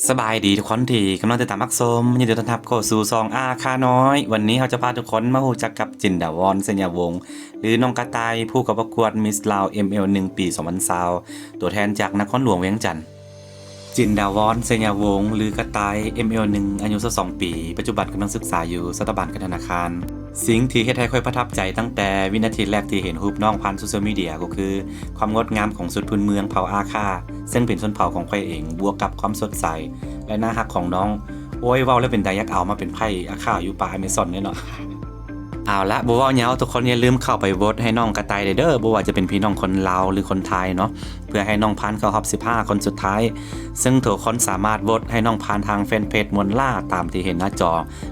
สบายดีทุกคนที่กำลังติดตามมักชมยินดีต้อนรับเข้าสู่ซองอาคาน้อยวันนี้เราจะพาทุกคนมารู้จักกับจินดาวอนเซญญาวงศ์หรือน้องกระต่ายผู้เข้าประกวดมิสลาว ML1 ปี2020ตัวแทนจากนครหลวงเวียงจันทร์จินดาวอนเซญญาวงศ์หรือกระต่าย ML1 อายุ22ปีปัจจุบันกำลังศึกษาอยู่สถาบันการธนาคารสิ่งที่เฮ็ดให้ค่อยประทับใจตั้งแต่วินาทีแรกที่เห็นรูปน้องผ่านโซเชียลมีเดียก็คือความงดงามของสุดพื้นเมืองเผ่าอาคาซึ่งเป็นชนเผ่าของค่อยเองบวกกับความสดใสและน่ารักของน้องโอ้ยเว้าแล้วเป็นตายักเอามาเป็นไพ่อาคาอยู่ป่าอเมซอนเนี่ยเนาะเอาละบ่เว้าเหยาทุกคนอย่าลืมเข้าไปโหวตให้น้องกระต่ายเด้อบ่ว่าจะเป็นพี่น้องคนลาวหรือคนไทยเนาะเพื่อให้น้องผ่านเข้ารอบ15คนสุดท้ายซึ่งทุกคนสามารถโหวตให้น้องผ่านทางแฟนเพจมวลล่าตามที่เห็นหน้าจอ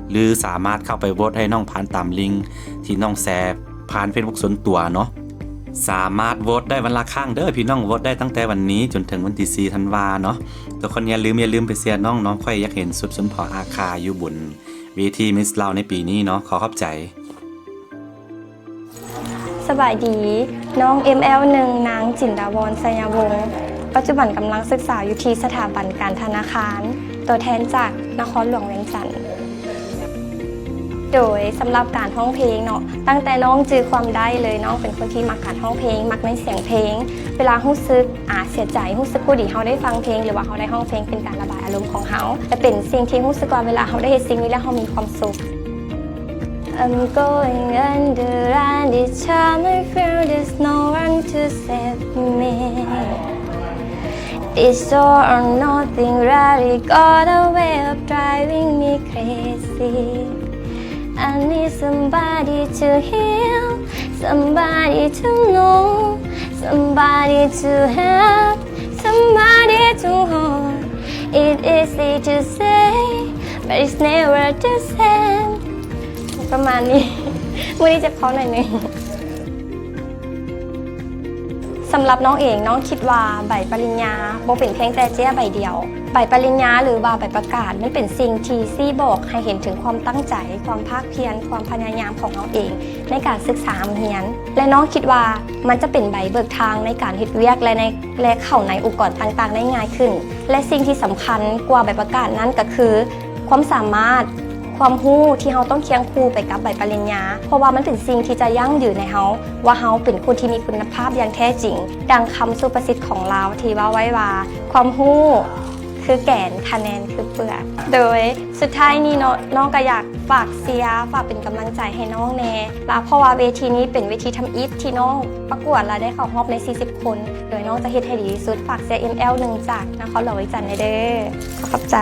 หรือสามารถเข้าไปโหวตให้น้องผ่านตามลิงก์ที่น้องแชร์ผ่าน Facebook ส่วนตัวเนาะสามารถโหวตได้วันละครั้งเด้อพี่น้องโหวตได้ตั้งแต่วันนี้จนถึงวันที่4ธันวาเนาะทุกคนอย่าลืมไปเชียร์น้องค่อยอยากเห็นสุดชนเผ่าอาคาอยู่บนเวทีมิสลาวในปีนี้เนาะขอขอบใจสบายดีน้อง ML1 นางจินดาวรไสยวงศ์ปัจจุบันกำลังศึกษาอยู่ที่สถาบันการธนาคารตัวแทนจากนครหลวงเวียงจันทร์โดยสำหรับการร้องเพลงเนาะตั้งแต่น้องจือความได้เลยน้องเป็นคนที่มักการร้องเพลงมักในเสียงเพลงเวลารู้สึกเสียใจรู้สึกบ่ดีเฮาได้ฟังเพลงหรือว่าเฮาได้ร้องเพลงเป็นการระบายอารมณ์ของเฮาแต่เป็นสิ่งที่รู้สึกว่าเวลาเฮาได้เฮ็ดสิ่งนี้แล้วเฮามีความสุขI'm going under and each time I feel there's no one to save me. This all or nothing really got a way of driving me crazy. I need somebody to heal, somebody to know, somebody to help, somebody to hold. It's easy to say, but it's never the same.ประมาณนี้ มื้อนี้จะขอหน่อยนึงสำหรับน้องเองน้องคิดว่าใบปริญญาบ่เป็นเพียงแต่เจ้าใบเดียวใบปริญญาหรือว่าใบประกาศมันเป็นสิ่งที่ซี่บอกให้เห็นถึงความตั้งใจความภาคเพียรความพยายามของน้องเองในการศึกษาเรียนและน้องคิดว่ามันจะเป็นใบเบิกทางในการเฮ็ดเวียกและเข้าในองค์กรต่างๆได้ง่ายขึ้นและสิ่งที่สำคัญกว่าใบประกาศนั้นก็คือความสามารถความรู้ที่เราต้องเคียงคู่ไปกับใบปริญญาเพราะว่ามันเป็นสิ่งที่จะยั่งยืนในเราว่าเราเป็นคนที่มีคุณภาพอย่างแท้จริงดังคำสุภาษิตของเราที่ว่าไว้ว่าความรู้คือแก่นคะแนนคือเปลือกโดยสุดท้ายนี้น้องก็อยากฝากเชียร์ฝากเป็นกำลังใจให้น้องแน่และเพราะว่าเวทีนี้เป็นเวทีทำอิฐที่น้องประกวดและได้เข้ารอบใน40คนโดยน้องจะเฮ็ดให้ดีที่สุดฝากเชียร์ ML1 จากนครหลวงเวียงจันทร์เด้อขอบใจ